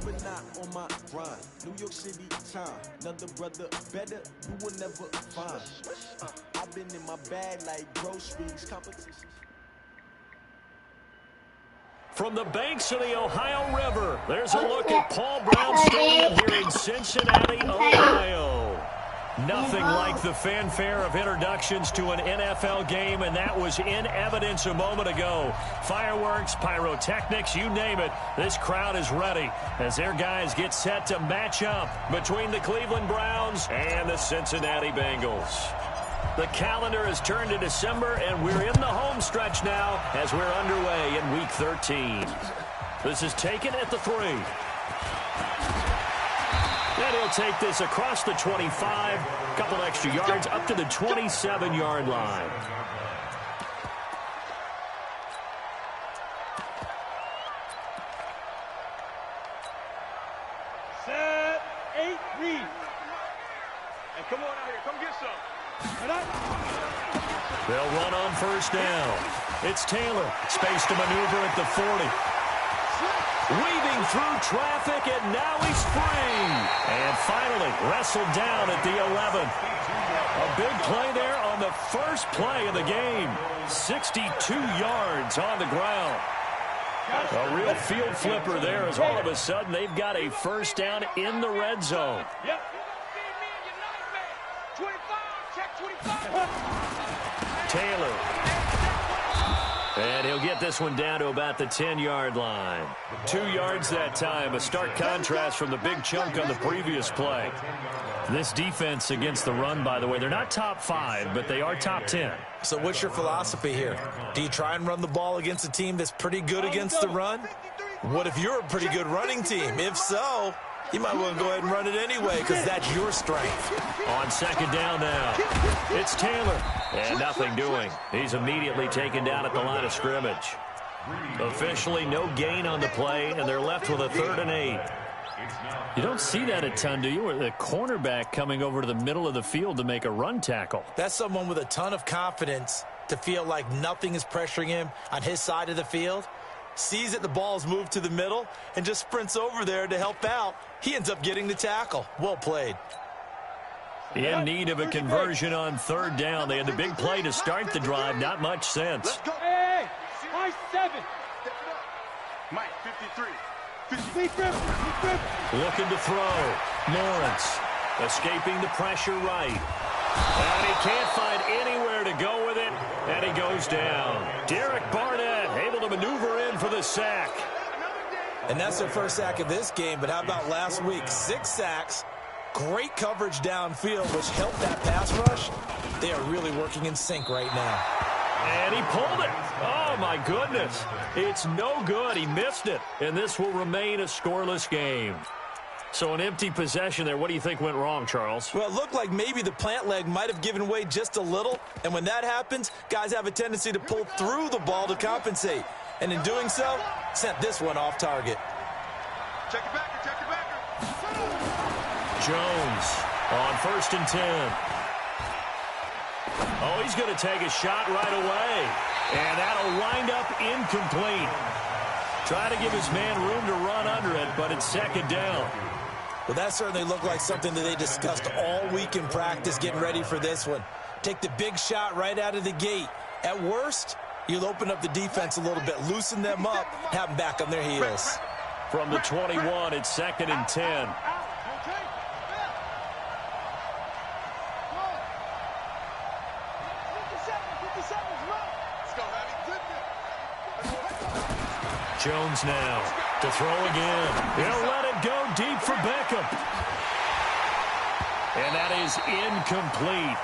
but not on my grind. New York City time, another brother better, you will never find. I've been in my bag like groceries, competitions. From the banks of the Ohio River, there's a look at Paul Brown Stadium here in Cincinnati, Ohio. Nothing like the fanfare of introductions to an NFL game, and that was in evidence a moment ago. Fireworks, pyrotechnics, you name it. This crowd is ready as their guys get set to match up between the Cleveland Browns and the Cincinnati Bengals. The calendar has turned to December, and we're in the home stretch now as we're underway in Week 13. This is taken at the 3. And he'll take this across the 25, a couple extra yards, up to the 27-yard line. Set, 8, read. Hey, come on out here. Come get some. They'll run on first down. It's Taylor. Space to maneuver at the 40. Weaving through traffic, and now he's free. And finally wrestled down at the 11. A big play there on the first play of the game. 62 yards on the ground. A real field flipper there as all of a sudden they've got a first down in the red zone. Yep. 25, check 25. Taylor. And he'll get this one down to about the 10-yard line. 2 yards that time, a stark contrast from the big chunk on the previous play. This defense against the run, by the way, they're not top 5, but they are top 10. So what's your philosophy here? Do you try and run the ball against a team that's pretty good against the run? What if you're a pretty good running team? If so, you might want to go ahead and run it anyway because that's your strength. On second down now, it's Taylor. And nothing doing. He's immediately taken down at the line of scrimmage. Officially no gain on the play, and they're left with a 3rd and 8. You don't see that a ton, do you? Where the cornerback coming over to the middle of the field to make a run tackle. That's someone with a ton of confidence to feel like nothing is pressuring him on his side of the field. Sees that the ball's moved to the middle and just sprints over there to help out. He ends up getting the tackle. Well played. In need of a conversion on 3rd down. They had the big play to start the drive. Not much sense. Hey, Mike 7. Mike 53. Looking to throw. Lawrence escaping the pressure right. And he can't find anywhere to go with it. And he goes down. Derek Barnett able to maneuver in for the sack. And that's their first sack of this game. But how about last week? 6 sacks. Great coverage downfield, which helped that pass rush. They are really working in sync right now. And he pulled it. Oh, my goodness. It's no good. He missed it. And this will remain a scoreless game. So an empty possession there. What do you think went wrong, Charles? Well, it looked like maybe the plant leg might have given way just a little. And when that happens, guys have a tendency to pull through the ball to compensate. And in doing so, sent this one off target. Check it back. Check it back. Jones on 1st and 10. Oh, he's going to take a shot right away. And that'll wind up incomplete. Try to give his man room to run under it, but it's 2nd down. Well, that certainly looked like something that they discussed all week in practice getting ready for this one. Take the big shot right out of the gate. At worst, you'll open up the defense a little bit, loosen them up, have them back on their heels. From the 21, it's 2nd and 10. Jones now to throw again. He'll let it go deep for Beckham. And that is incomplete.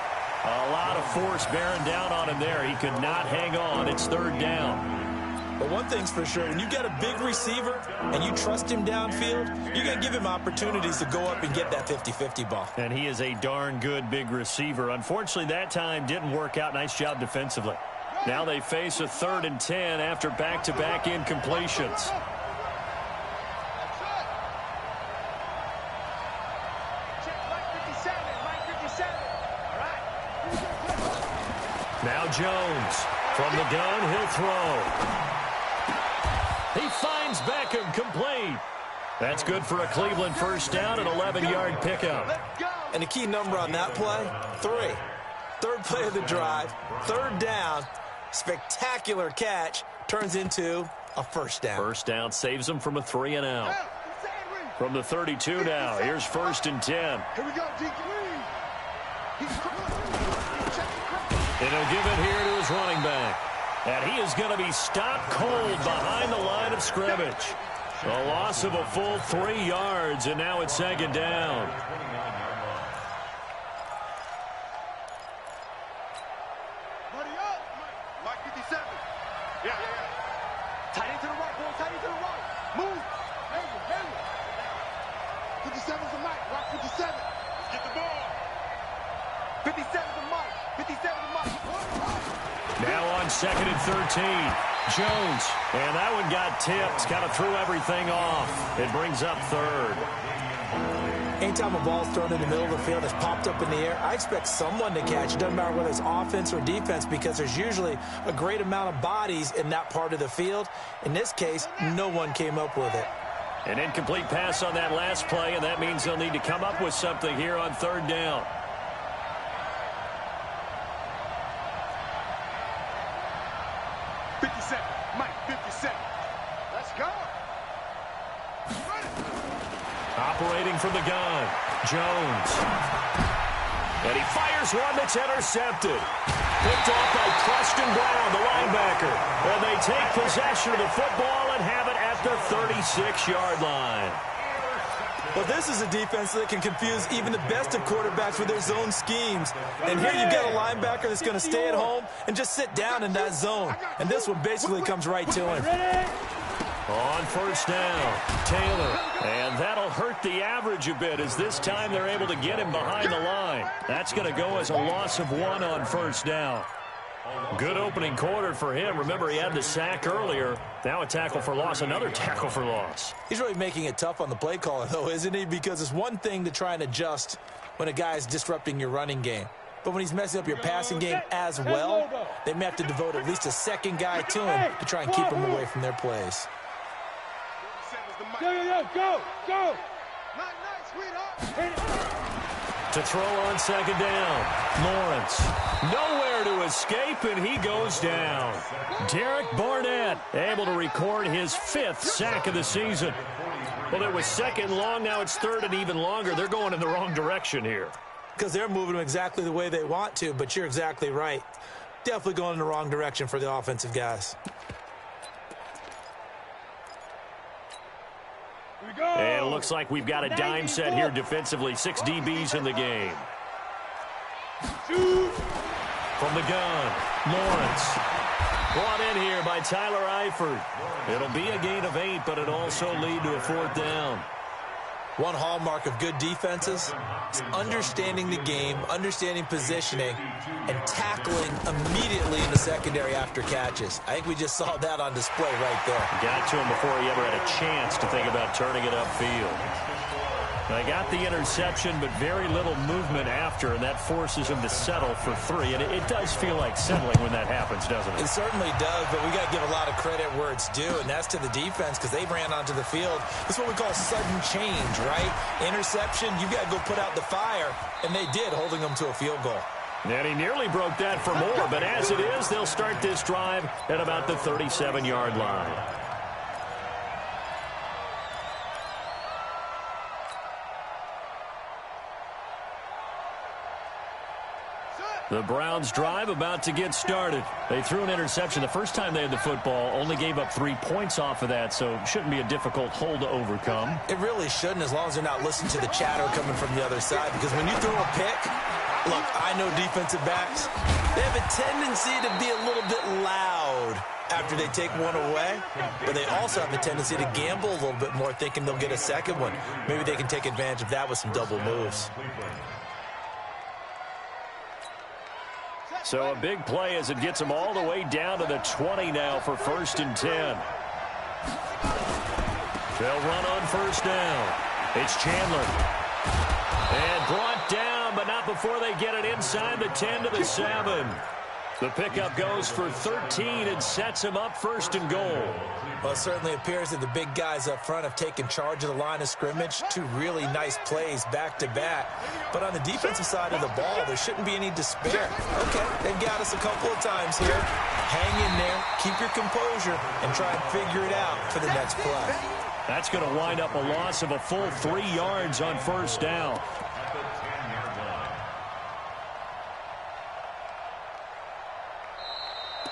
A lot of force bearing down on him there. He could not hang on. It's 3rd down. But one thing's for sure, when you get a big receiver and you trust him downfield, you're going to give him opportunities to go up and get that 50-50 ball. And he is a darn good big receiver. Unfortunately, that time didn't work out. Nice job defensively. Now they face a 3rd and 10 after back-to-back incompletions. Now Jones from the gun, he'll throw. He finds Beckham complete. That's good for a Cleveland first down and 11-yard pickup. And the key number on that play, 3. Third play of the drive, third down, spectacular catch, turns into a first down. First down saves them from a 3 and out. From the 32 now, here's 1st and 10. Here we go, D3. And he'll give it here to his running back. And he is going to be stopped cold behind the line of scrimmage. A loss of a full 3 yards, and now it's 2nd down. Buddy up. Mike 57. Yeah. Tight end to the right, boy. Tight end to the right. Move. Hang it. 57's the Mike. Rock 57. Let's get the ball. 57's the Mike. 57's the Mike. Now on 2nd and 13. Jones. And that one got tipped. Kind of threw everything off. It brings up 3rd. Anytime a ball's thrown in the middle of the field, it's popped up in the air, I expect someone to catch. It doesn't matter whether it's offense or defense, because there's usually a great amount of bodies in that part of the field. In this case, no one came up with it. An incomplete pass on that last play, and that means they'll need to come up with something here on 3rd down. Operating from the gun, Jones. And he fires one that's intercepted. Picked off by Preston Brown, the linebacker. And they take possession of the football and have it at the 36-yard line. Well, this is a defense that can confuse even the best of quarterbacks with their zone schemes. And here you've got a linebacker that's going to stay at home and just sit down in that zone. And this one basically comes right to him. On 1st down, Taylor. And that'll hurt the average a bit, as this time they're able to get him behind the line. That's going to go as a loss of 1 on 1st down. Good opening quarter for him. Remember, he had the sack earlier. Now a tackle for loss, another tackle for loss. He's really making it tough on the play caller, though, isn't he? Because it's one thing to try and adjust when a guy is disrupting your running game. But when he's messing up your passing game as well, they may have to devote at least a second guy to him to try and keep him away from their plays. Go! Nice, sweetheart. To throw on 2nd down, Lawrence. Nowhere to escape, and he goes down. Derek Barnett able to record his 5th sack of the season. Well, it was 2nd long, now it's 3rd and even longer. They're going in the wrong direction here. Because they're moving them exactly the way they want to, but you're exactly right. Definitely going in the wrong direction for the offensive guys. And it looks like we've got a dime set here defensively. 6 DBs in the game. From the gun, Lawrence. Brought in here by Tyler Eifert. It'll be a gain of 8, but it'll also lead to a 4th down. One hallmark of good defenses is understanding the game, understanding positioning, and tackling immediately in the secondary after catches. I think we just saw that on display right there. Got to him before he ever had a chance to think about turning it upfield. They got the interception, but very little movement after, and that forces him to settle for 3. And it does feel like settling when that happens, doesn't it? It certainly does, but we got to give a lot of credit where it's due, and that's to the defense, because they ran onto the field. That's what we call sudden change, right? Interception, you got to go put out the fire, and they did, holding them to a field goal. And he nearly broke that for more, but as it is, they'll start this drive at about the 37-yard line. The Browns drive about to get started. They threw an interception the first time they had the football, only gave up 3 points off of that, so it shouldn't be a difficult hole to overcome. It really shouldn't, as long as they're not listening to the chatter coming from the other side, because when you throw a pick, look, I know defensive backs, they have a tendency to be a little bit loud after they take one away, but they also have a tendency to gamble a little bit more, thinking they'll get a second one. Maybe they can take advantage of that with some double moves. So a big play as it gets them all the way down to the 20 now for 1st and 10. They'll run on 1st down. It's Chandler. And brought down, but not before they get it inside the 10 to the 7. The pickup goes for 13 and sets him up first and goal. Well, it certainly appears that the big guys up front have taken charge of the line of scrimmage. Two really nice plays back-to-back. But on the defensive side of the ball, there shouldn't be any despair. Okay, they've got us a couple of times here. Hang in there, keep your composure, and try and figure it out for the next play. That's going to wind up a loss of a full 3 yards on first down.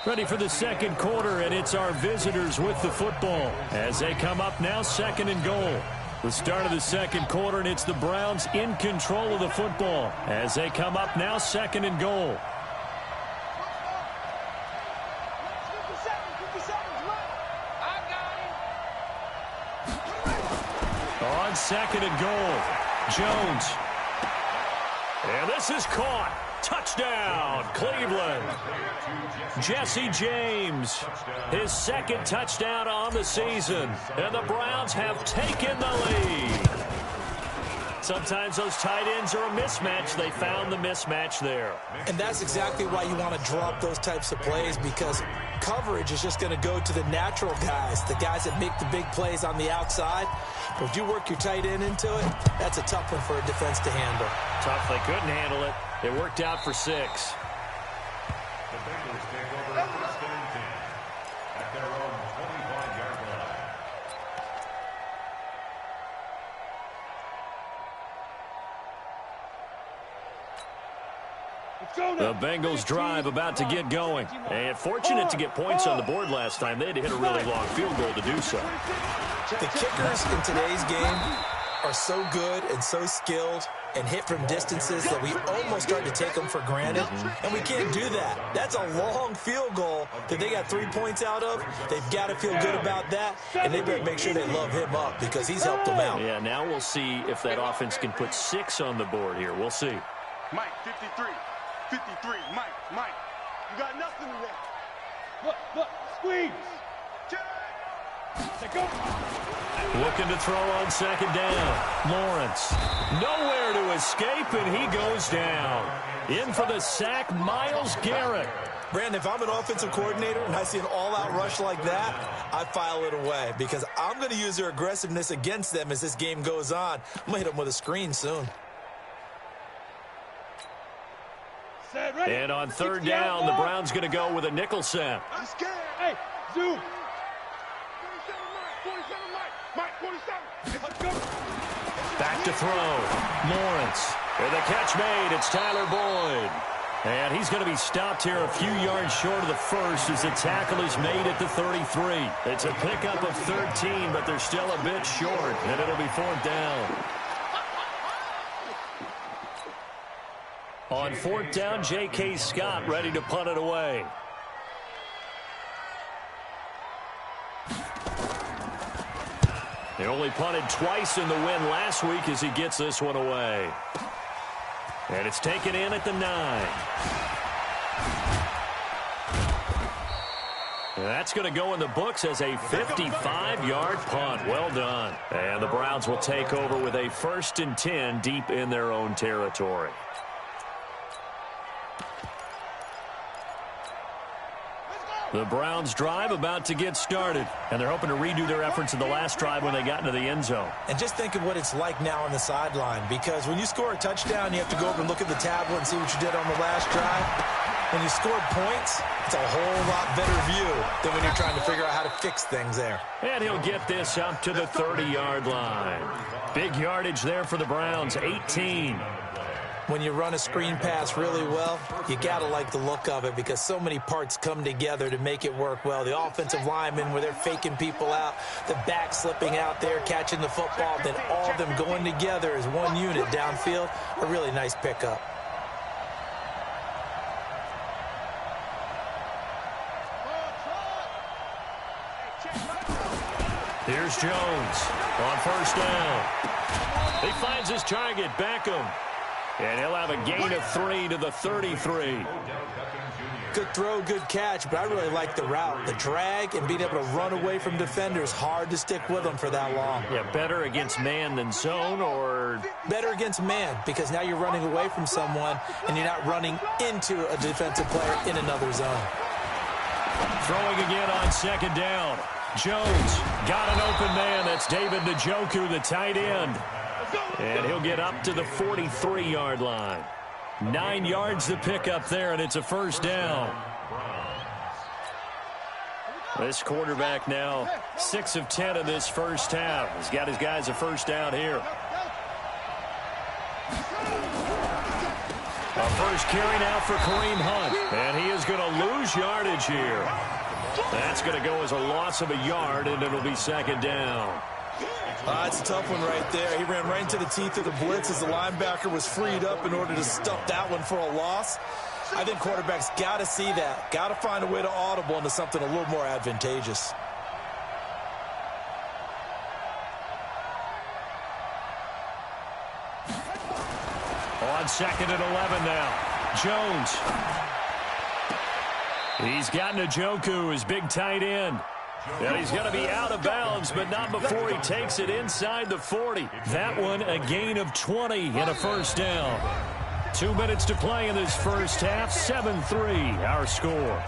Ready for the second quarter, and it's our visitors with the football as they come up now, second and goal. The start of the second quarter, and it's the Browns in control of the football as they come up now, second and goal. On second and goal, Jones. And this is caught. Touchdown, Cleveland. Jesse James, his second touchdown on the season. And the Browns have taken the lead. Sometimes those tight ends are a mismatch. They found the mismatch there. And that's exactly why you want to drop those types of plays, because coverage is just going to go to the natural guys, the guys that make the big plays on the outside. But if you work your tight end into it, that's a tough one for a defense to handle. Tough. They couldn't handle it. It worked out for 6. The Bengals take over first and 10 at their own 25-yard line. The Bengals drive about to get going. And fortunate to get points on the board last time. They had to hit a really long field goal to do so. The kickers in today's game are so good and so skilled and hit from distances that we almost start to take them for granted. And we can't do that. That's a long field goal that they got 3 points out of. They've got to feel good about that, and they better make sure they love him up because he's helped them out. Yeah, now we'll see if that offense can put 6 on the board here. We'll see. Mike, 53. 53. Mike. You got nothing to run. Look. Squeeze. Go. Looking to throw on second down. Lawrence. Nowhere to escape, and he goes down. In for the sack, Myles Garrett. Brandon, if I'm an offensive coordinator and I see an all-out rush like that, I file it away because I'm going to use their aggressiveness against them as this game goes on. I'm going to hit them with a screen soon. And on third down, the Browns going to go with a nickel set. I'm scared. Hey, zoom. 47 Mike. 47. Let's go. Back to throw. Lawrence. And the catch made. It's Tyler Boyd. And he's going to be stopped here a few yards short of the first as the tackle is made at the 33. It's a pickup of 13, but they're still a bit short, and it'll be fourth down. On fourth down, J.K. Scott ready to punt it away. They only punted twice in the win last week as he gets this one away. And it's taken in at the 9. And that's going to go in the books as a 55-yard punt. Well done. And the Browns will take over with a 1st and 10 deep in their own territory. The Browns drive about to get started, and they're hoping to redo their efforts in the last drive when they got into the end zone. And just think of what it's like now on the sideline, because when you score a touchdown, you have to go over and look at the tablet and see what you did on the last drive. When you scored points, it's a whole lot better view than when you're trying to figure out how to fix things there. And he'll get this up to the 30-yard line. Big yardage there for the Browns, 18. When you run a screen pass really well, you got to like the look of it because so many parts come together to make it work well. The offensive linemen, where they're faking people out, the back slipping out there, catching the football, then all of them going together as one unit downfield, a really nice pickup. Here's Jones on first down. He finds his target, Beckham. And he'll have a gain of 3 to the 33. Good throw, good catch, but I really like the route. The drag and being able to run away from defenders, hard to stick with them for that long. Yeah, better against man than zone, or? Better against man, because now you're running away from someone and you're not running into a defensive player in another zone. Throwing again on second down. Jones got an open man. That's David Njoku, the tight end. And he'll get up to the 43-yard line. 9 yards to pick up there, and it's a first down. This quarterback now 6 of 10 in this first half. He's got his guys a first down here. A first carry now for Kareem Hunt, and he is going to lose yardage here. That's going to go as a loss of a yard, and it'll be second down. It's a tough one right there. He ran right into the teeth of the blitz as the linebacker was freed up in order to stuff that one for a loss. I think quarterbacks got to see that. Got to find a way to audible into something a little more advantageous. On second and 11 now. Jones. He's got Njoku, his big tight end. And he's going to be out of bounds, but not before he takes it inside the 40. That one, a gain of 20 and a first down. 2 minutes to play in this first half. 7-3, our score.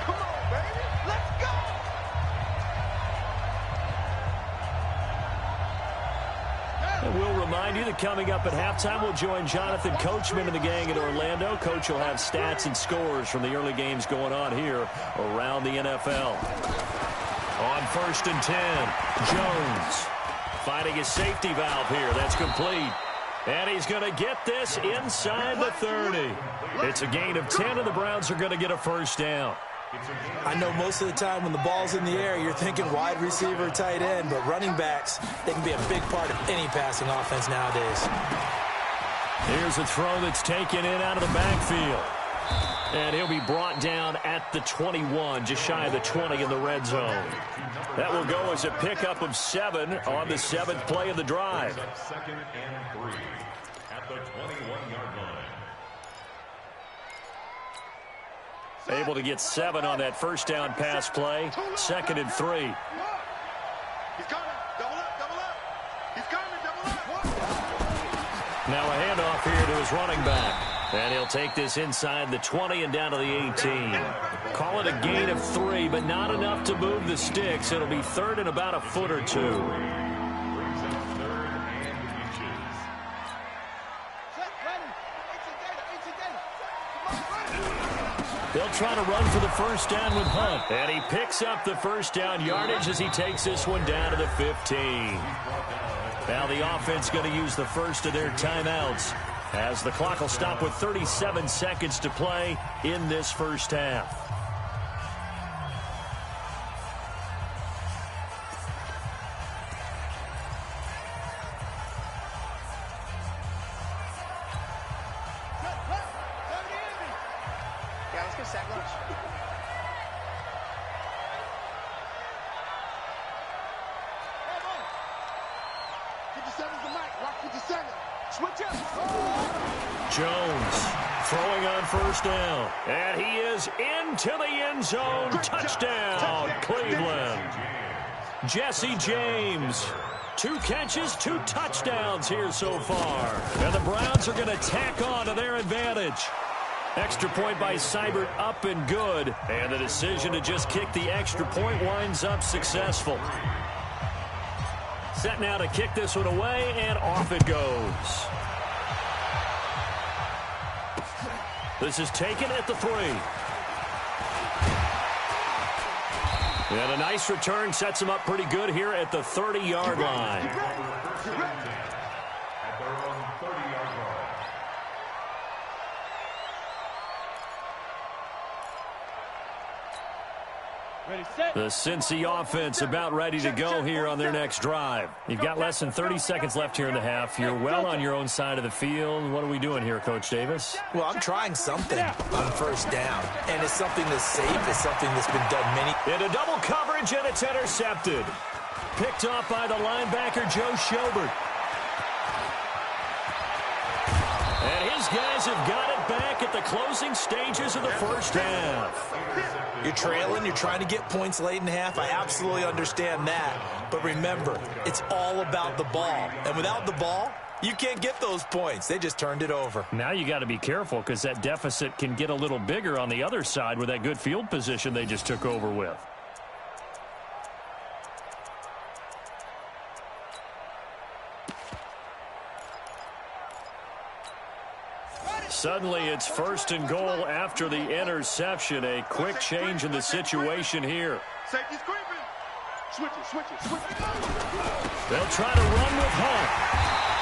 Come on, baby. Let's go. And we'll remind you that coming up at halftime, we'll join Jonathan Coachman and the gang in Orlando. Coach will have stats and scores from the early games going on here around the NFL. On first and 10, Jones finding his safety valve here. That's complete. And he's going to get this inside the 30. It's a gain of 10, and the Browns are going to get a first down. I know most of the time when the ball's in the air, you're thinking wide receiver, tight end, but running backs, they can be a big part of any passing offense nowadays. Here's a throw that's taken in out of the backfield. And he'll be brought down at the 21, just shy of the 20 in the red zone. That will go as a pickup of 7 on the 7th play of the drive. Second and 3 at the 21-yard line. Able to get 7 on that first down pass play. 2nd and 3. He's coming. Double up, double up. He's coming, double up. Now a handoff here to his running back. And he'll take this inside the 20 and down to the 18. Call it a gain of 3, but not enough to move the sticks. It'll be 3rd and about a foot or 2. Brings up 3rd and inches. They'll try to run for the first down with Hunt. And he picks up the first down yardage as he takes this one down to the 15. Now the offense going to use the first of their timeouts, as the clock will stop with 37 seconds to play in this first half. Yeah, let's get sack lunch. Switch up. Jones throwing on first down. And he is into the end zone. Touchdown, Cleveland. Jesse James. 2 catches, 2 touchdowns here so far. And the Browns are going to tack on to their advantage. Extra point by Seibert up and good. And the decision to just kick the extra point winds up successful. Set now to kick this one away, and off it goes. This is taken at the 3. And a nice return sets him up pretty good here at the 30-yard line. At their own 30-yard line. Ready, set. The Cincy offense about ready to go here on their next drive. You've got less than 30 seconds left here in the half. You're well on your own side of the field. What are we doing here, Coach Davis? Well, I'm trying something on first down, and it's something that's safe. It's something that's been done many. Into double coverage, and it's intercepted. Picked off by the linebacker, Joe Schobert. And his guys have got it back at the closing stages of the first half. You're trailing, you're trying to get points late in half. I absolutely understand that. But remember, it's all about the ball. And without the ball, you can't get those points. They just turned it over. Now you got to be careful because that deficit can get a little bigger on the other side with that good field position they just took over with. Suddenly it's 1st and goal after the interception. A quick change in the situation here. Safety's creeping. Switch it. They'll try to run with Hunt.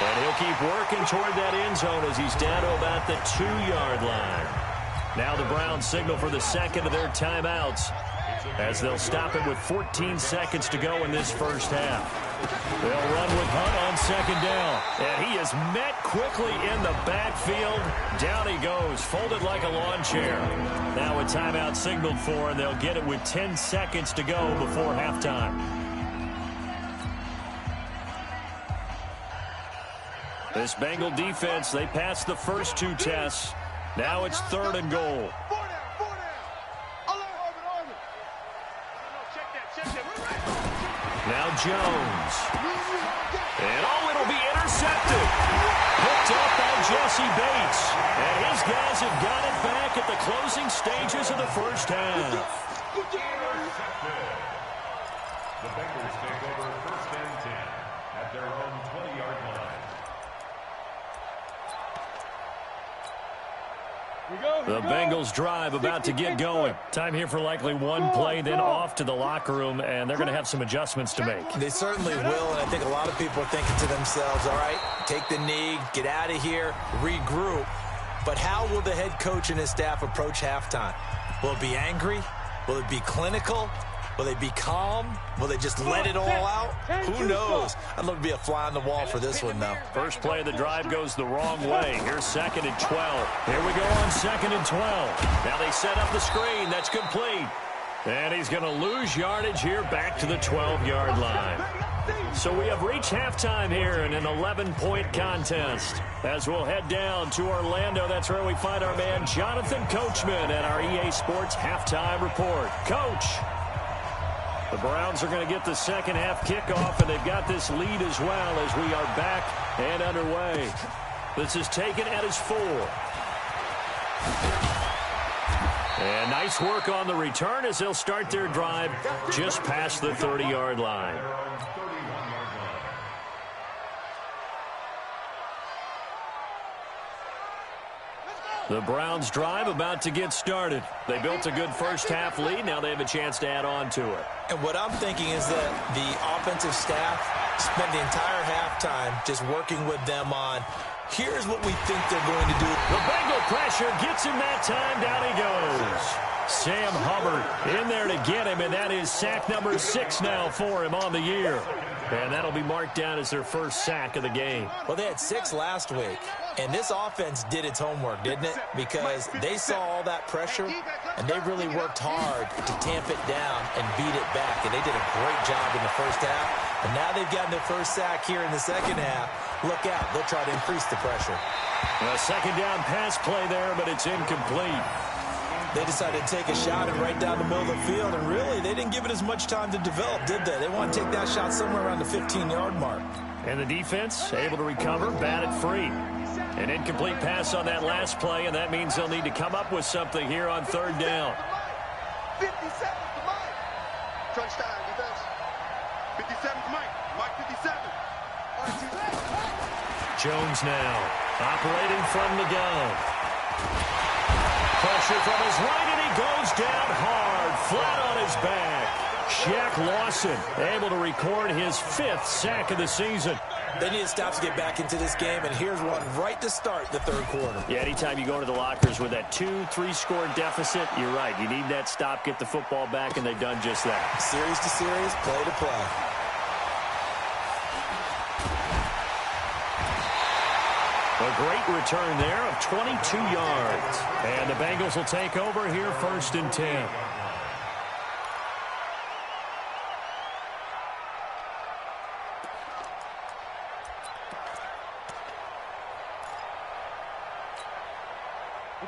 And he'll keep working toward that end zone as he's down to about the 2-yard line. Now the Browns signal for the second of their timeouts as they'll stop it with 14 seconds to go in this first half. They'll run with Hunt on 2nd down. And he is met quickly in the backfield. Down he goes, folded like a lawn chair. Now a timeout signaled for, and they'll get it with 10 seconds to go before halftime. This Bengal defense, they passed the first 2 tests. Now it's 3rd and goal. Now Jones. And it'll be intercepted. Picked up by Jesse Bates. And his guys have got it back at the closing stages of the first half. The Bengals take over 1st and 10 at their own 20-yard line. The Bengals drive about to get going. Time here for likely one play, then off to the locker room, and they're going to have some adjustments to make. They certainly will, and I think a lot of people are thinking to themselves, all right, take the knee, get out of here, regroup. But how will the head coach and his staff approach halftime? Will it be angry? Will it be clinical? Will they be calm? Will they just let it all out? Who knows? I'd love to be a fly on the wall for this one, though. First play of the drive goes the wrong way. Here's 2nd and 12. Here we go on 2nd and 12. Now they set up the screen. That's complete. And he's going to lose yardage here back to the 12-yard line. So we have reached halftime here in an 11-point contest. As we'll head down to Orlando, that's where we find our man Jonathan Coachman at our EA Sports Halftime Report. Coach. The Browns are going to get the second half kickoff, and they've got this lead as well as we are back and underway. This is taken at his 4. And nice work on the return as they'll start their drive just past the 30-yard line. The Browns drive about to get started. They built a good first half lead. Now they have a chance to add on to it. And what I'm thinking is that the offensive staff spent the entire halftime just working with them on, here's what we think they're going to do. The Bengal pressure gets him that time. Down he goes. Sam Hubbard in there to get him, and that is sack number 6 now for him on the year. And that'll be marked down as their first sack of the game. Well, they had 6 last week, and this offense did its homework, didn't it? Because they saw all that pressure, and they really worked hard to tamp it down and beat it back. And they did a great job in the first half. And now they've gotten their first sack here in the second half. Look out. They'll try to increase the pressure. A second down pass play there, but it's incomplete. They decided to take a shot and right down the middle of the field, and really, they didn't give it as much time to develop, did they? They want to take that shot somewhere around the 15-yard mark. And the defense able to recover, bat it free. An incomplete pass on that last play, and that means they'll need to come up with something here on 3rd down. 50 seconds to Mike. Crunch time, defense. 57 to Mike. Mike 57. Jones now operating from the gun. Pressure from his right, and he goes down hard, flat on his back. Shaq Lawson able to record his 5th sack of the season. They need to stop to get back into this game, and here's one right to start the 3rd quarter. Yeah, anytime you go into the lockers with that 2-3 score deficit, you're right. You need that stop, get the football back, and they've done just that. Series to series, play to play. A great return there of 22 yards. And the Bengals will take over here 1st and 10.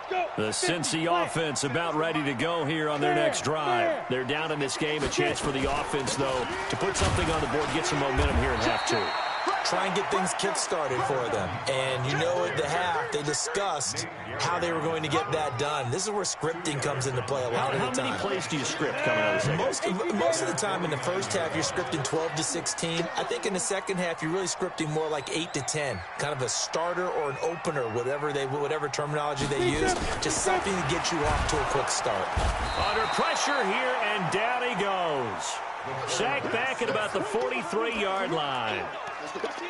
The Cincy offense about ready to go here on their next drive. They're down in this game. A chance for the offense, though, to put something on the board, get some momentum here in half two. Try and get things kick-started for them. And you know at the half, they discussed how they were going to get that done. This is where scripting comes into play a lot of the time. How many plays do you script coming out of the second? Most of the time in the first half, you're scripting 12 to 16. I think in the second half, you're really scripting more like 8 to 10. Kind of a starter or an opener, whatever terminology they use. Just something to get you off to a quick start. Under pressure here, and down he goes. Sacked back at about the 43-yard line.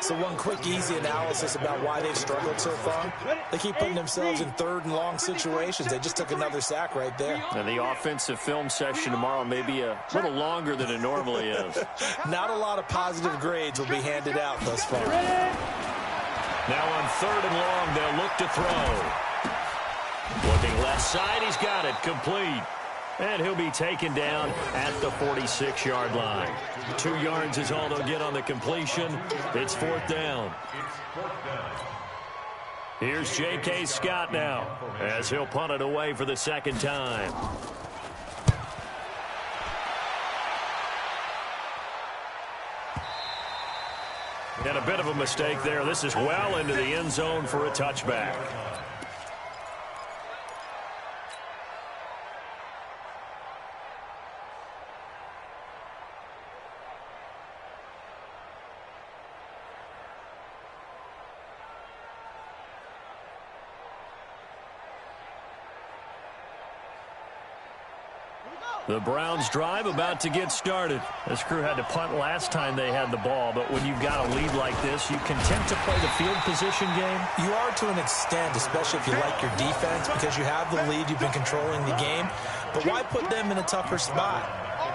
So one quick, easy analysis about why they've struggled so far. They keep putting themselves in third and long situations. They just took another sack right there. And the offensive film session tomorrow may be a little longer than it normally is. Not a lot of positive grades will be handed out thus far. Now on third and long, they'll look to throw. Looking left side, he's got it, complete. And he'll be taken down at the 46-yard line. 2 yards is all they'll get on the completion. It's fourth down. Here's J.K. Scott now as he'll punt it away for the second time. And a bit of a mistake there. This is well into the end zone for a touchback. The Browns drive about to get started. This crew had to punt last time they had the ball, but when you've got a lead like this, you content to play the field position game? You are to an extent, especially if you like your defense, because you have the lead, you've been controlling the game. But why put them in a tougher spot?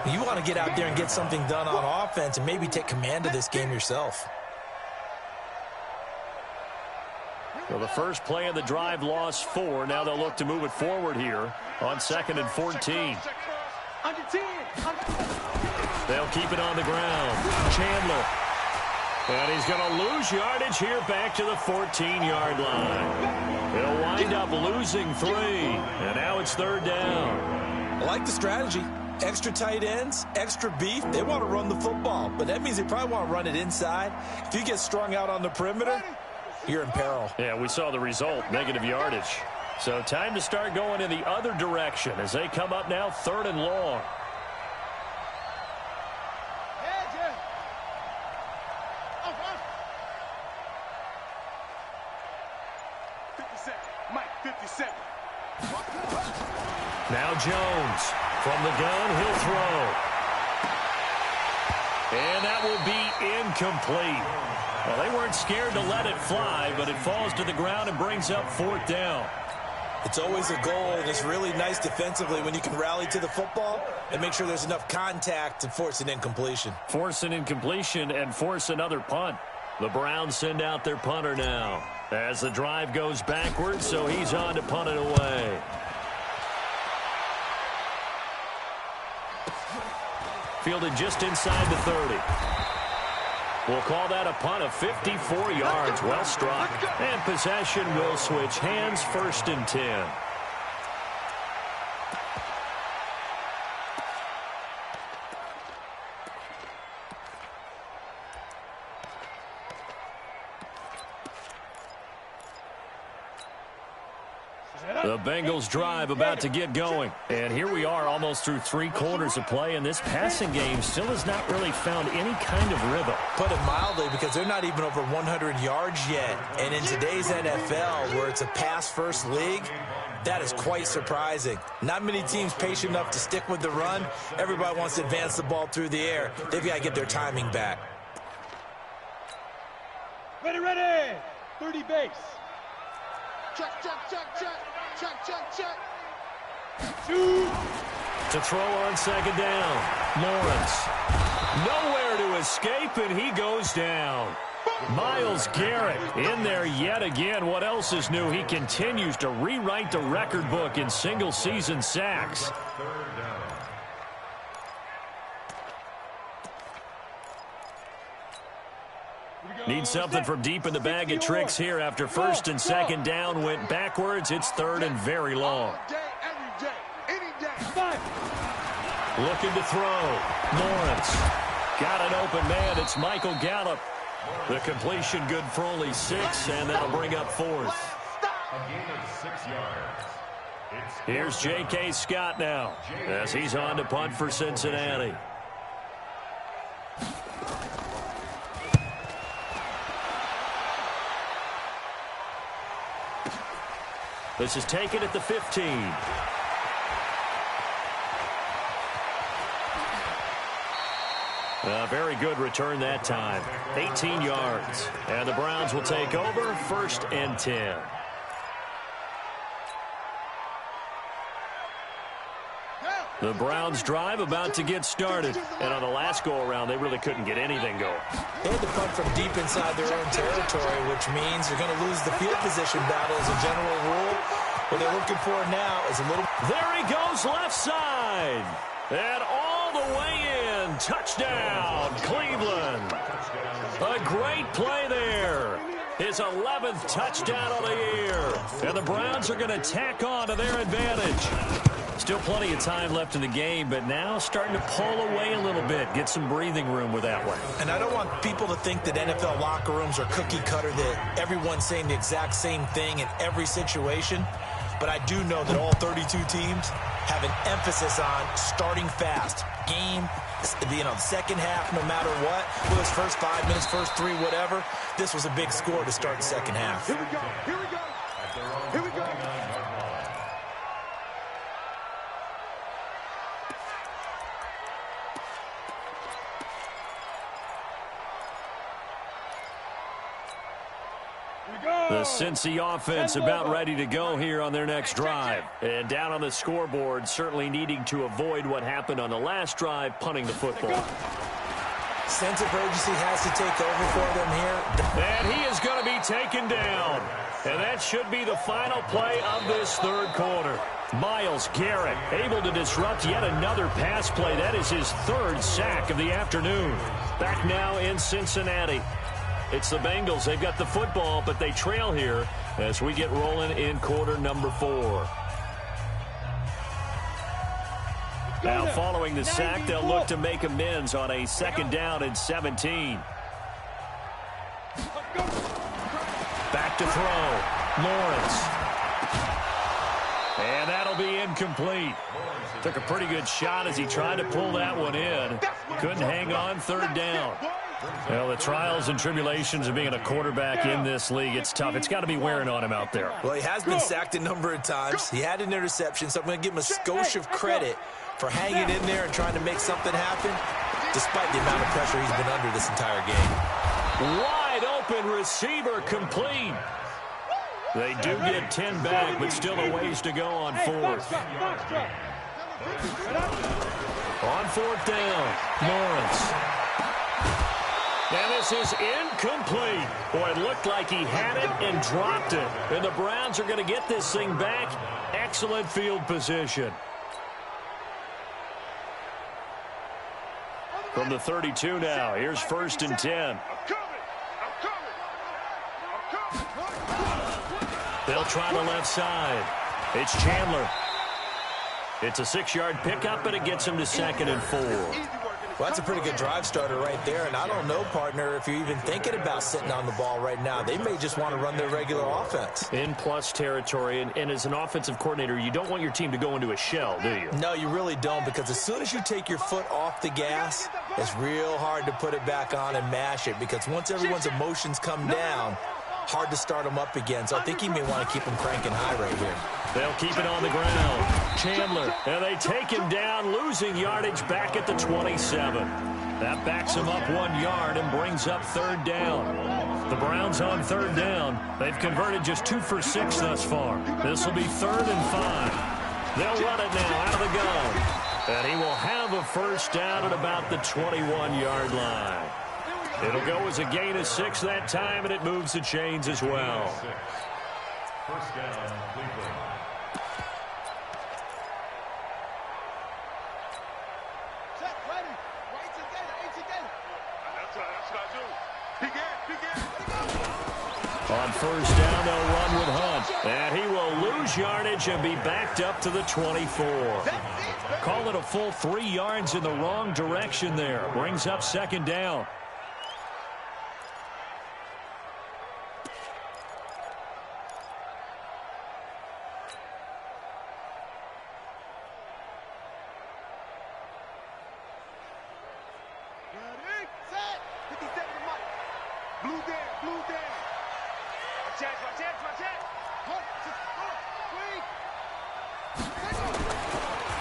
You want to get out there and get something done on offense and maybe take command of this game yourself. Well, the first play of the drive lost 4. Now they'll look to move it forward here on 2nd and 14. They'll keep it on the ground. Chandler. And he's going to lose yardage here back to the 14-yard line. He'll wind up losing 3. And now it's third down. I like the strategy. Extra tight ends, extra beef. They want to run the football, but that means they probably want to run it inside. If you get strung out on the perimeter, you're in peril. Yeah, we saw the result, negative yardage. So time to start going in the other direction as they come up now 3rd and long. Now Jones from the gun, he'll throw. And that will be incomplete. Well, they weren't scared to let it fly, but it falls to the ground and brings up 4th down. It's always a goal, and it's really nice defensively when you can rally to the football and make sure there's enough contact to force an incompletion. Force an incompletion and force another punt. The Browns send out their punter now as the drive goes backwards, so he's on to punt it away. Fielded just inside the 30. We'll call that a punt of 54 yards. Well struck. And possession will switch hands, 1st and 10. The Bengals drive about to get going. And here we are almost through 3 quarters of play, and this passing game still has not really found any kind of rhythm. Put it mildly, because they're not even over 100 yards yet. And in today's NFL, where it's a pass-first league, that is quite surprising. Not many teams patient enough to stick with the run. Everybody wants to advance the ball through the air. They've got to get their timing back. Ready. 30 base. Check, check, check, check. Check, check, check. 2. To throw on 2nd down. Lawrence. Nowhere to escape, and he goes down. Myles Garrett in there yet again. What else is new? He continues to rewrite the record book in single-season sacks. Need something from deep in the bag of tricks here after first and second down went backwards. It's third and very long. Looking to throw. Lawrence. Got an open man. It's Michael Gallup. The completion good for only 6, and that'll bring up fourth. A gain of 6 yards. Here's J.K. Scott now as he's on to punt for Cincinnati. This is taken at the 15. A very good return that time. 18 yards. And the Browns will take over first and 10. The Browns drive about to get started. And on the last go-around, they really couldn't get anything going. They had to punt from deep inside their own territory, which means you're going to lose the field position battle as a general rule. What they're looking for now is a little... There he goes left side. And all the way in. Touchdown, Cleveland. A great play there. His 11th touchdown of the year. And the Browns are going to tack on to their advantage. Still plenty of time left in the game, but now starting to pull away a little bit. Get some breathing room with that one. And I don't want people to think that NFL locker rooms are cookie cutter, that everyone's saying the exact same thing in every situation. But I do know that all 32 teams have an emphasis on starting fast. Game, the second half, no matter what, whether it's first 5 minutes, first 3, whatever. This was a big score to start the second half. Here we go. Here we go. Here we go. The Cincy offense about ready to go here on their next drive. And down on the scoreboard, certainly needing to avoid what happened on the last drive, punting the football. Sense of urgency has to take over for them here. And he is going to be taken down. And that should be the final play of this third quarter. Myles Garrett able to disrupt yet another pass play. That is his 3rd sack of the afternoon. Back now in Cincinnati. It's the Bengals. They've got the football, but they trail here as we get rolling in quarter number 4. Now following the sack, they'll look to make amends on a 2nd down and 17. Back to throw. Lawrence. And that'll be incomplete. Took a pretty good shot as he tried to pull that one in. Couldn't hang on 3rd down. Well, the trials and tribulations of being a quarterback in this league, it's tough. It's got to be wearing on him out there. Well, he has been sacked a number of times. He had an interception, so I'm going to give him a skosh of credit for hanging in there and trying to make something happen, despite the amount of pressure he's been under this entire game. Wide open receiver complete. They do get 10 back, but still a ways to go on 4th. On 4th down, Lawrence. And this is incomplete. Boy, it looked like he had it and dropped it. And the Browns are going to get this thing back. Excellent field position. From the 32 now, here's 1st and 10. They'll try the left side. It's Chandler. It's a 6-yard pickup, but it gets him to 2nd and 4. Well, that's a pretty good drive starter right there. And I don't know, partner, if you're even thinking about sitting on the ball right now. They may just want to run their regular offense. In plus territory, and as an offensive coordinator, you don't want your team to go into a shell, do you? No, you really don't, because as soon as you take your foot off the gas, it's real hard to put it back on and mash it, because once everyone's emotions come down, hard to start them up again. So I think he may want to keep them cranking high right here. They'll keep it on the ground. Chandler, and they take him down, losing yardage back at the 27. That backs him up 1 yard and brings up 3rd down. The Browns on 3rd down. They've converted just 2 for 6 thus far. This will be 3rd and 5. They'll run it now out of the gun. And he will have a 1st down at about the 21-yard line. It'll go as a gain of 6 that time, and it moves the chains as well. 1st down, Cleveland. Check, ready. Right together, ain't together. That's what I do. On first down, they'll run with Hunt. And he will lose yardage and be backed up to the 24. Call it a full 3 yards in the wrong direction there. Brings up second down.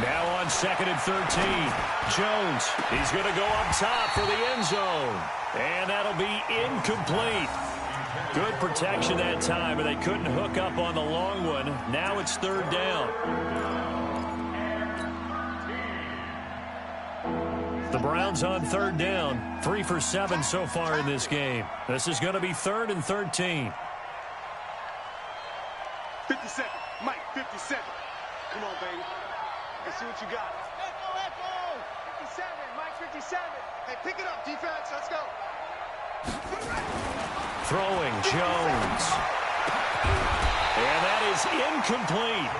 Now on 2nd and 13. Jones, he's going to go up top for the end zone. And that'll be incomplete. Good protection that time, and they couldn't hook up on the long one. Now it's 3rd down. The Browns on 3rd down. 3 for 7 so far in this game. This is going to be 3rd and 13. 57. Mike, 57. Come on, baby. Let's see what you got. Echo. 57. Mike, 57. Hey, pick it up, defense. Let's go. Throwing, Jones. And that is incomplete.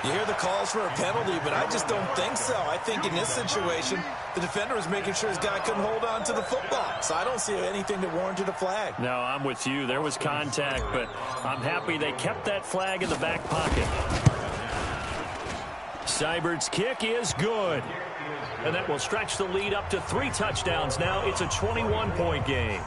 You hear the calls for a penalty, but I just don't think so. I think in this situation, the defender was making sure his guy couldn't hold on to the football. So I don't see anything that warranted a flag. No, I'm with you. There was contact, but I'm happy they kept that flag in the back pocket. Seibert's kick is good. And that will stretch the lead up to 3 touchdowns now. It's a 21-point game.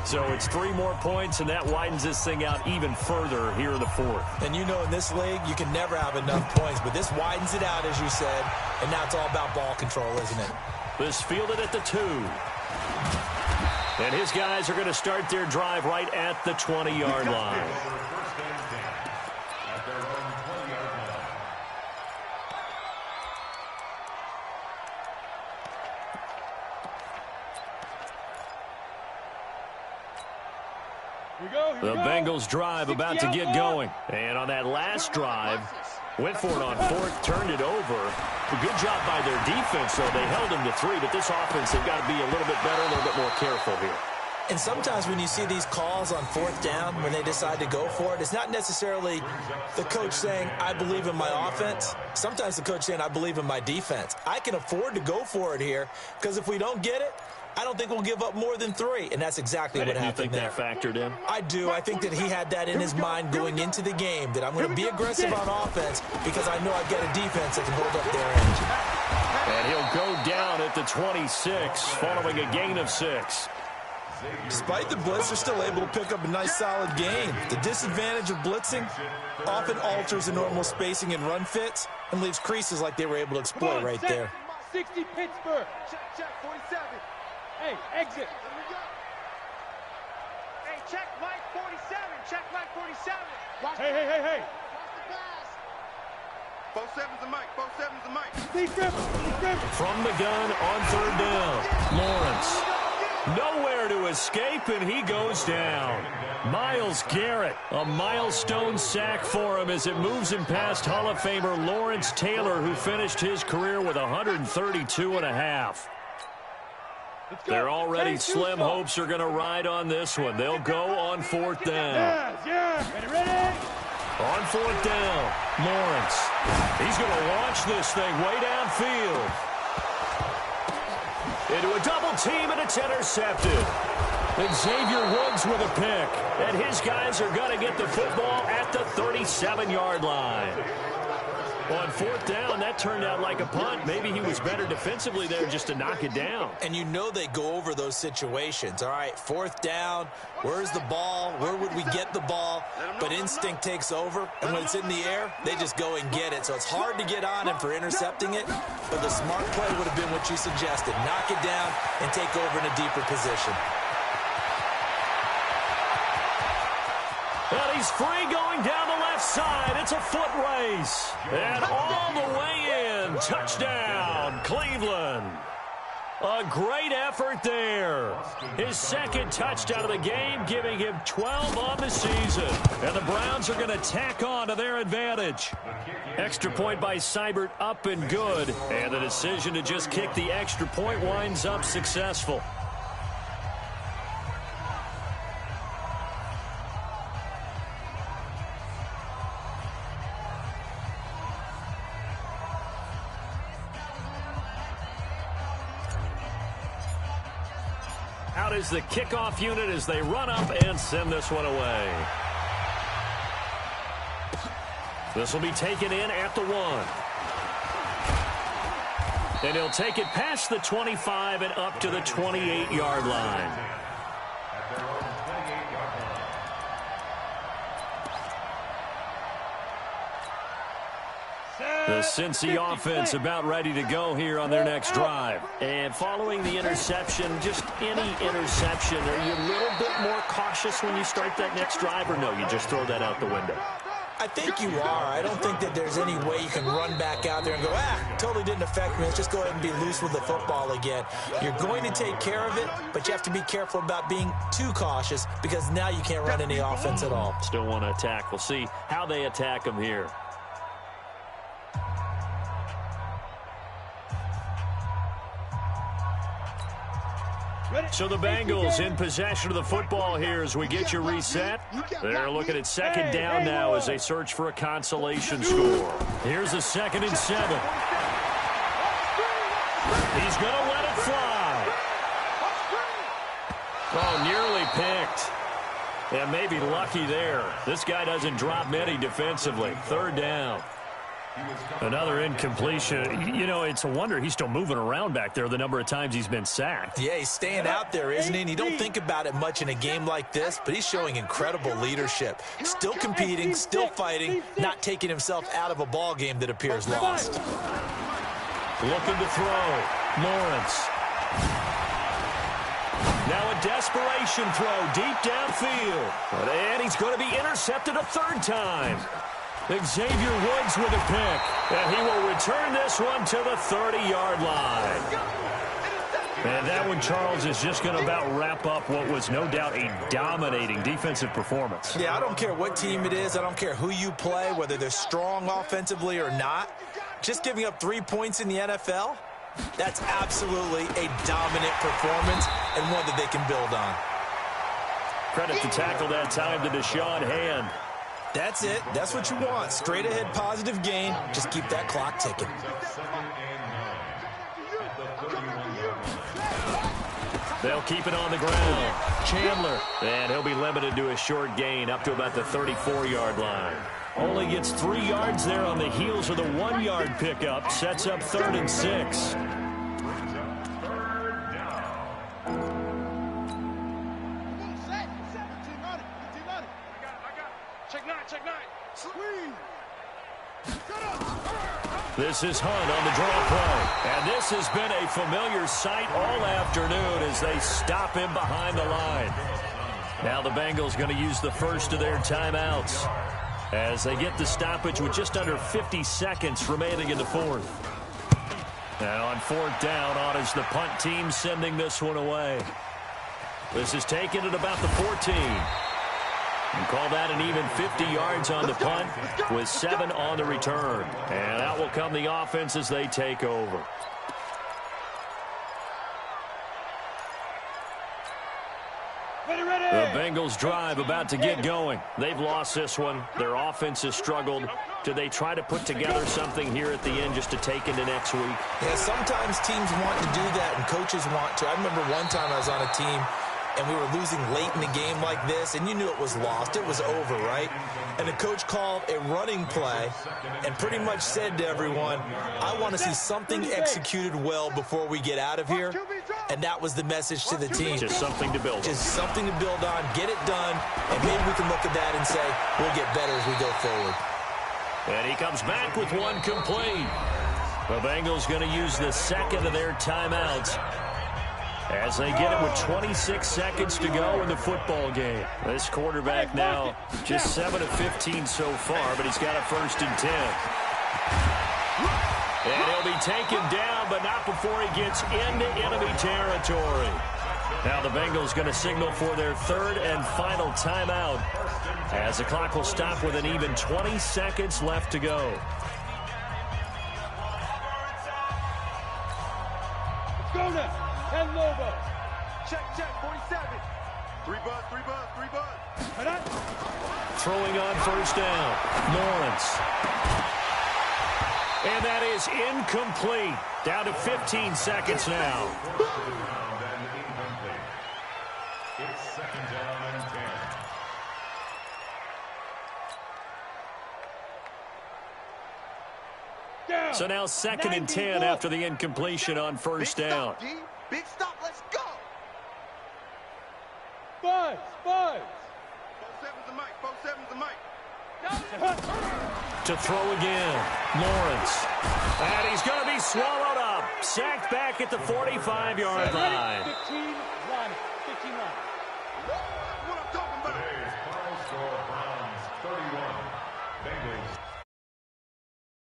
So it's 3 more points, and that widens this thing out even further here in the 4th. And you know in this league, you can never have enough points, but this widens it out, as you said, and now it's all about ball control, isn't it? This fielded at the 2. And his guys are going to start their drive right at the 20-yard line. The Bengals drive about to get going. And on that last drive, went for it on 4th, turned it over. A good job by their defense, though. They held him to 3, but this offense, they've got to be a little bit better, a little bit more careful here. And sometimes when you see these calls on 4th down, when they decide to go for it, it's not necessarily the coach saying, I believe in my offense. Sometimes the coach saying, I believe in my defense. I can afford to go for it here, because if we don't get it, I don't think we'll give up more than 3, and that's exactly what happened there. You think that factored in? I do. I think that he had that in his mind going into the game, that I'm going to be aggressive on offense because I know I've got a defense that can hold up their end. And he'll go down at the 26 following a gain of 6. Despite the blitz, they're still able to pick up a nice, solid gain. The disadvantage of blitzing often alters the normal spacing and run fits and leaves creases like they were able to exploit right there. 60 Pittsburgh. Check, 47. Hey, exit. Hey, check Mike 47. Check Mike 47. Hey. Both 7s and Mike. Both 7s and Mike. Steve Griffin. From the gun on 3rd down. Lawrence. Nowhere to escape, and he goes down. Myles Garrett, a milestone sack for him as it moves him past Hall of Famer Lawrence Taylor, who finished his career with 132 and a half. Their already slim hopes are going to ride on this one. They'll go on 4th down. Ready? On 4th down, Lawrence. He's going to launch this thing way downfield. Into a double team, and it's intercepted. And Xavier Woods with a pick. And his guys are going to get the football at the 37-yard line. On 4th down, that turned out like a punt. Maybe he was better defensively there just to knock it down. And you know they go over those situations. All right, 4th down, where's the ball? Where would we get the ball? But instinct takes over, and when it's in the air, they just go and get it. So it's hard to get on him for intercepting it, but the smart play would have been what you suggested. Knock it down and take over in a deeper position. And he's free going down the left side. It's a foot race. And all the way in. Touchdown, Cleveland. A great effort there. His 2nd touchdown of the game, giving him 12 on the season. And the Browns are going to tack on to their advantage. Extra point by Seibert, up and good. And the decision to just kick the extra point winds up successful. out as the kickoff unit as they run up and send this one away. This will be taken in at the 1. And he'll take it past the 25 and up to the 28-yard line. The Cincy offense about ready to go here on their next drive. And following the interception, just any interception, are you a little bit more cautious when you start that next drive, or no, you just throw that out the window? I think you are. I don't think that there's any way you can run back out there and go, totally didn't affect me. Let's just go ahead and be loose with the football again. You're going to take care of it, but you have to be careful about being too cautious because now you can't run any offense at all. Still want to attack. We'll see how they attack them here. So the Bengals in possession of the football here as we get you reset. They're looking at second down now as they search for a consolation score. Here's a 2nd and 7. He's going to let it fly. Oh, nearly picked. Yeah, maybe lucky there. This guy doesn't drop many defensively. 3rd down. Another incompletion. You know, it's a wonder he's still moving around back there the number of times he's been sacked. Yeah, he's staying out there, isn't he? And you don't think about it much in a game like this, but he's showing incredible leadership. Still competing, still fighting, not taking himself out of a ball game that appears lost. Looking to throw. Lawrence. Now a desperation throw deep downfield. And he's going to be intercepted a 3rd time. Xavier Woods with a pick, and he will return this one to the 30-yard line. And that one, Charles, is just going to about wrap up what was no doubt a dominating defensive performance. Yeah, I don't care what team it is. I don't care who you play, whether they're strong offensively or not. Just giving up 3 points in the NFL, that's absolutely a dominant performance and one that they can build on. Credit to tackle that time to Deshaun Hand. That's it. That's what you want. Straight ahead positive gain. Just keep that clock ticking. They'll keep it on the ground. Chandler. And he'll be limited to a short gain up to about the 34-yard line. Only gets 3 yards there on the heels of the 1-yard pickup. Sets up 3rd and 6. This is Hunt on the draw play. And this has been a familiar sight all afternoon as they stop him behind the line. Now the Bengals going to use the first of their timeouts as they get the stoppage with just under 50 seconds remaining in the 4th. Now on 4th down, on is the punt team sending this one away. This is taken at about the 14. And call that an even 50 yards on the punt with 7 on the return. And out will come the offense as they take over. The Bengals drive about to get going. They've lost this one. Their offense has struggled. Do they try to put together something here at the end just to take into next week? Yeah, sometimes teams want to do that and coaches want to. I remember one time I was on a team and we were losing late in the game like this, and you knew it was lost. It was over, right? And the coach called a running play and pretty much said to everyone, I want to see something executed well before we get out of here. And that was the message to the team. Just something to build on. Just something to build on, get it done, and maybe we can look at that and say, we'll get better as we go forward. And he comes back with one complete. The Bengals going to use the 2nd of their timeouts as they get it with 26 seconds to go in the football game. This quarterback now just 7 of 15 so far, but he's got a 1st and 10. And he'll be taken down, but not before he gets into enemy territory. Now the Bengals going to signal for their 3rd and final timeout as the clock will stop with an even 20 seconds left to go. Let's go now. And Lobo. Check, 47. 3 buds. Throwing on 1st down. Lawrence. And that is incomplete. Down to 15 seconds now. It's second down and 10. Down. So now second and 10 after the incompletion on first down. Big stop, D. Big stop. Let's go. Buzz. 4-7's the mic. 4-7's the mic. To throw again, Lawrence. And he's going to be swallowed up. Sacked back at the 45-yard line. 15 line. 15 line. What I'm talking